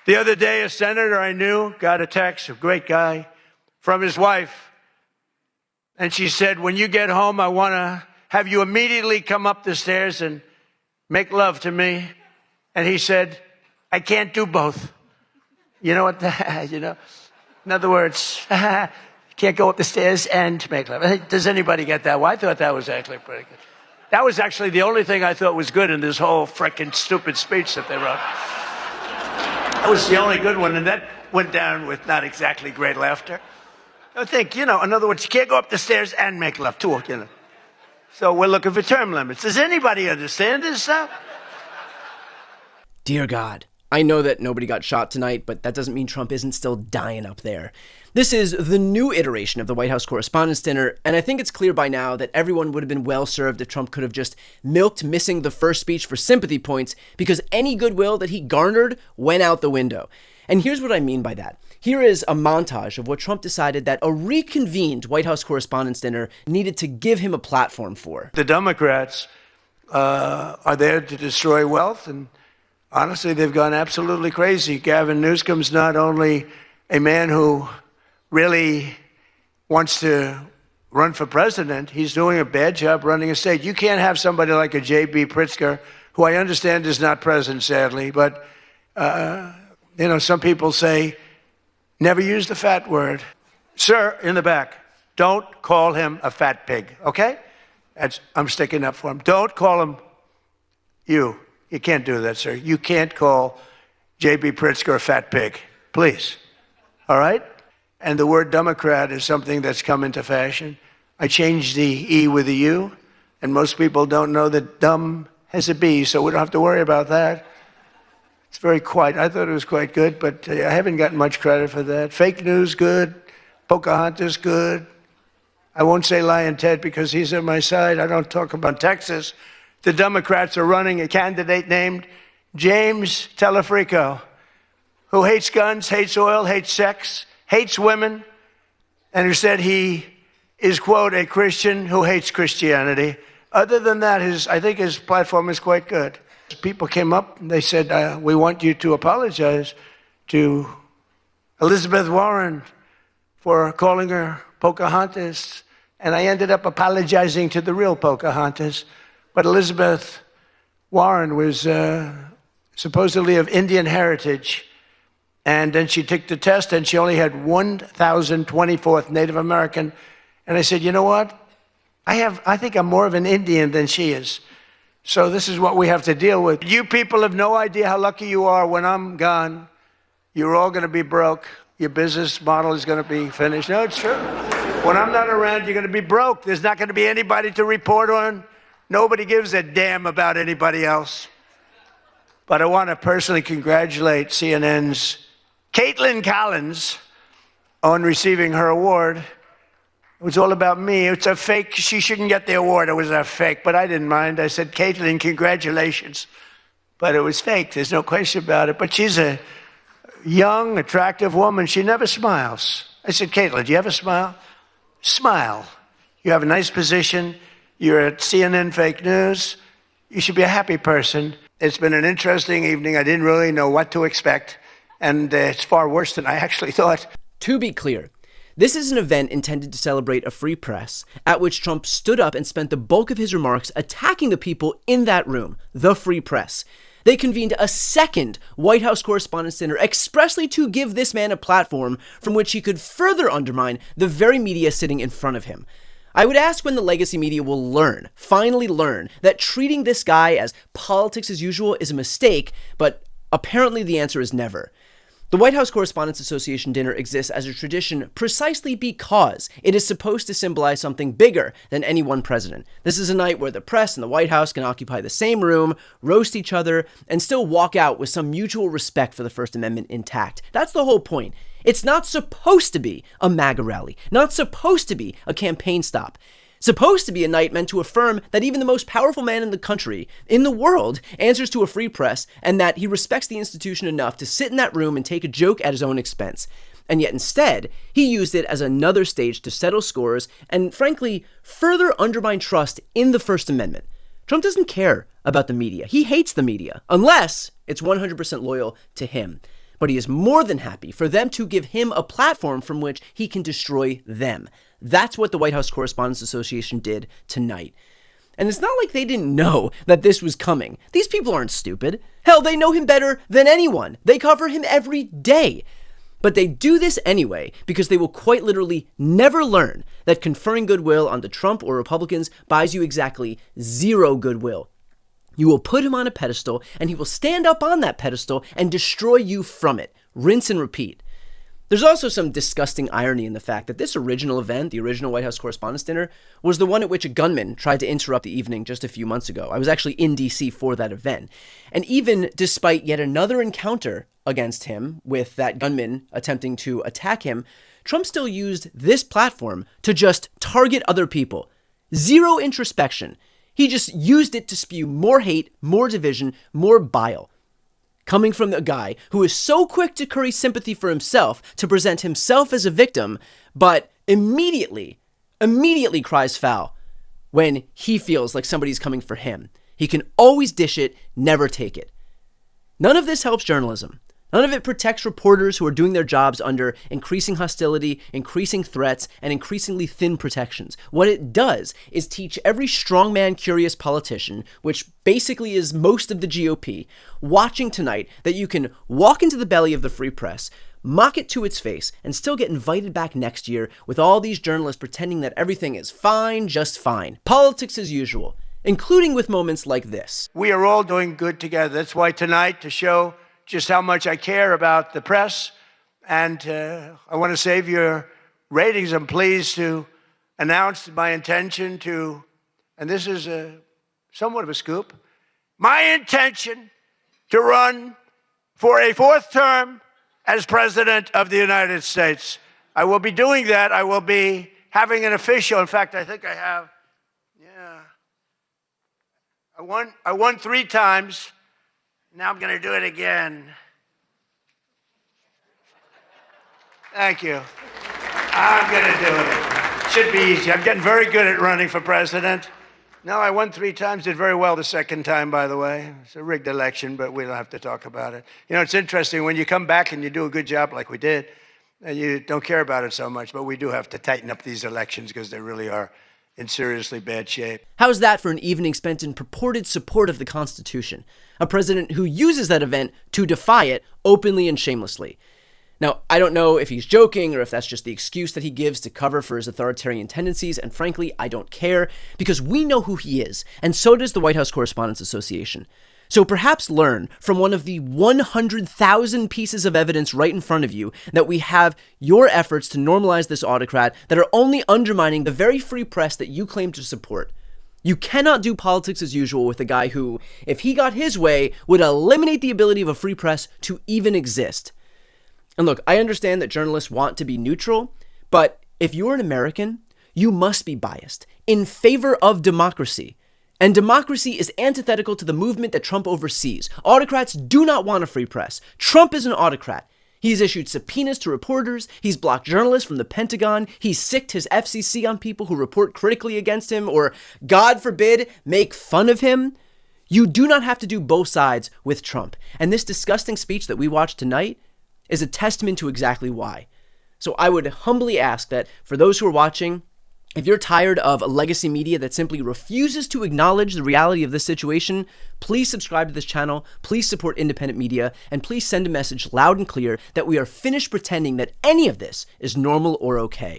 The other day, a senator I knew got a text, a great guy, from his wife. And she said, when you get home, I want to have you immediately come up the stairs and make love to me. And he said, I can't do both. You know what? In other words, can't go up the stairs and make love. Does anybody get that? Well, I thought that was actually pretty good. That was actually the only thing I thought was good in this whole frickin' stupid speech that they wrote. That was the only good one, and that went down with not exactly great laughter. I think, in other words, you can't go up the stairs and make love, too, So we're looking for term limits. Does anybody understand this stuff? Dear God, I know that nobody got shot tonight, but that doesn't mean Trump isn't still dying up there. This is the new iteration of the White House Correspondents Dinner, and I think it's clear by now that everyone would have been well served if Trump could have just milked missing the first speech for sympathy points, because any goodwill that he garnered went out the window. And here's what I mean by that. Here is a montage of what Trump decided that a reconvened White House Correspondents' Dinner needed to give him a platform for. The Democrats are there to destroy wealth, and honestly, they've gone absolutely crazy. Gavin Newsom's not only a man who really wants to run for president, he's doing a bad job running a state. You can't have somebody like a J.B. Pritzker, who I understand is not present, sadly, but, some people say, never use the fat word. Sir, in the back, don't call him a fat pig, okay? I'm sticking up for him. Don't call him you. You can't do that, sir. You can't call J.B. Pritzker a fat pig, please, all right? And the word Democrat is something that's come into fashion. I changed the E with a U, and most people don't know that dumb has a B, so we don't have to worry about that. It's very quiet. I thought it was quite good, but I haven't gotten much credit for that. Fake news, good. Pocahontas, good. I won't say Lion Ted because he's on my side. I don't talk about Texas. The Democrats are running a candidate named James Telefrico, who hates guns, hates oil, hates sex, hates women, and who said he is, quote, a Christian who hates Christianity. Other than that, I think his platform is quite good. People came up and they said, we want you to apologize to Elizabeth Warren for calling her Pocahontas. And I ended up apologizing to the real Pocahontas. But Elizabeth Warren was supposedly of Indian heritage. And then she took the test and she only had 1,024th Native American. And I said, you know what? I think I'm more of an Indian than she is. So this is what we have to deal with. You people have no idea how lucky you are. When I'm gone, you're all going to be broke. Your business model is going to be finished. No, it's true. When I'm not around, you're going to be broke. There's not going to be anybody to report on. Nobody gives a damn about anybody else. But I want to personally congratulate CNN's Caitlin Collins on receiving her award. It was all about me. It's a fake. She shouldn't get the award. It was a fake, but I didn't mind. I said, Caitlin, congratulations. But it was fake. There's no question about it. But she's a young, attractive woman. She never smiles. I said, Caitlin, do you ever smile? Smile. You have a nice position. You're at CNN Fake News. You should be a happy person. It's been an interesting evening. I didn't really know what to expect. And it's far worse than I actually thought. To be clear, this is an event intended to celebrate a free press, at which Trump stood up and spent the bulk of his remarks attacking the people in that room, the free press. They convened a second White House Correspondents' Dinner expressly to give this man a platform from which he could further undermine the very media sitting in front of him. I would ask when the legacy media will finally learn, that treating this guy as politics as usual is a mistake, but apparently the answer is never. The White House Correspondents Association dinner exists as a tradition precisely because it is supposed to symbolize something bigger than any one president. This is a night where the press and the White House can occupy the same room, roast each other, and still walk out with some mutual respect for the First Amendment intact. That's the whole point. It's not supposed to be a MAGA rally, not supposed to be a campaign stop. Supposed to be a night meant to affirm that even the most powerful man in the country, in the world, answers to a free press, and that he respects the institution enough to sit in that room and take a joke at his own expense. And yet instead, he used it as another stage to settle scores and, frankly, further undermine trust in the First Amendment. Trump doesn't care about the media. He hates the media, unless it's 100% loyal to him. but he is more than happy for them to give him a platform from which he can destroy them. That's what the White House Correspondents Association did tonight. And it's not like they didn't know that this was coming. These people aren't stupid. Hell, they know him better than anyone. They cover him every day. But they do this anyway because they will quite literally never learn that conferring goodwill on the Trump or Republicans buys you exactly zero goodwill. You will put him on a pedestal, and he will stand up on that pedestal and destroy you from it. Rinse and repeat. There's also some disgusting irony in the fact that this original event, the original White House Correspondents' Dinner, was the one at which a gunman tried to interrupt the evening just a few months ago. I was actually in D.C. for that event. And even despite yet another encounter against him, with that gunman attempting to attack him, Trump still used this platform to just target other people. Zero introspection. He just used it to spew more hate, more division, more bile. Coming from the guy who is so quick to curry sympathy for himself to present himself as a victim, but immediately cries foul when he feels like somebody's coming for him. He can always dish it, never take it. None of this helps journalism. None of it protects reporters who are doing their jobs under increasing hostility, increasing threats, and increasingly thin protections. What it does is teach every strongman curious politician, which basically is most of the GOP, watching tonight that you can walk into the belly of the free press, mock it to its face, and still get invited back next year with all these journalists pretending that everything is fine, just fine. Politics as usual, including with moments like this. We are all doing good together. That's why tonight, to show just how much I care about the press, and I want to save your ratings. I'm pleased to announce my intention to, and this is somewhat of a scoop, my intention to run for a fourth term as President of the United States. I will be doing that. I will be having an official, in fact, I think I have, I won 3 times. Now I'm going to do it again. Thank you. I'm going to do it. Should be easy. I'm getting very good at running for president. No, I won 3 times, did very well the second time, by the way. It's a rigged election, but we don't have to talk about it. You know, it's interesting, when you come back and you do a good job like we did, and you don't care about it so much, but we do have to tighten up these elections because they really are in seriously bad shape. How's that for an evening spent in purported support of the Constitution? A president who uses that event to defy it openly and shamelessly. Now, I don't know if he's joking or if that's just the excuse that he gives to cover for his authoritarian tendencies, and frankly, I don't care, because we know who he is, and so does the White House Correspondents Association. So perhaps learn from one of the 100,000 pieces of evidence right in front of you that we have your efforts to normalize this autocrat that are only undermining the very free press that you claim to support. You cannot do politics as usual with a guy who, if he got his way, would eliminate the ability of a free press to even exist. And look, I understand that journalists want to be neutral, but if you're an American, you must be biased in favor of democracy. And democracy is antithetical to the movement that Trump oversees. Autocrats do not want a free press. Trump is an autocrat. He's issued subpoenas to reporters. He's blocked journalists from the Pentagon. He's sicked his FCC on people who report critically against him or, God forbid, make fun of him. You do not have to do both sides with Trump. And this disgusting speech that we watched tonight is a testament to exactly why. So I would humbly ask that for those who are watching, if you're tired of a legacy media that simply refuses to acknowledge the reality of this situation, please subscribe to this channel, please support independent media, and please send a message loud and clear that we are finished pretending that any of this is normal or okay.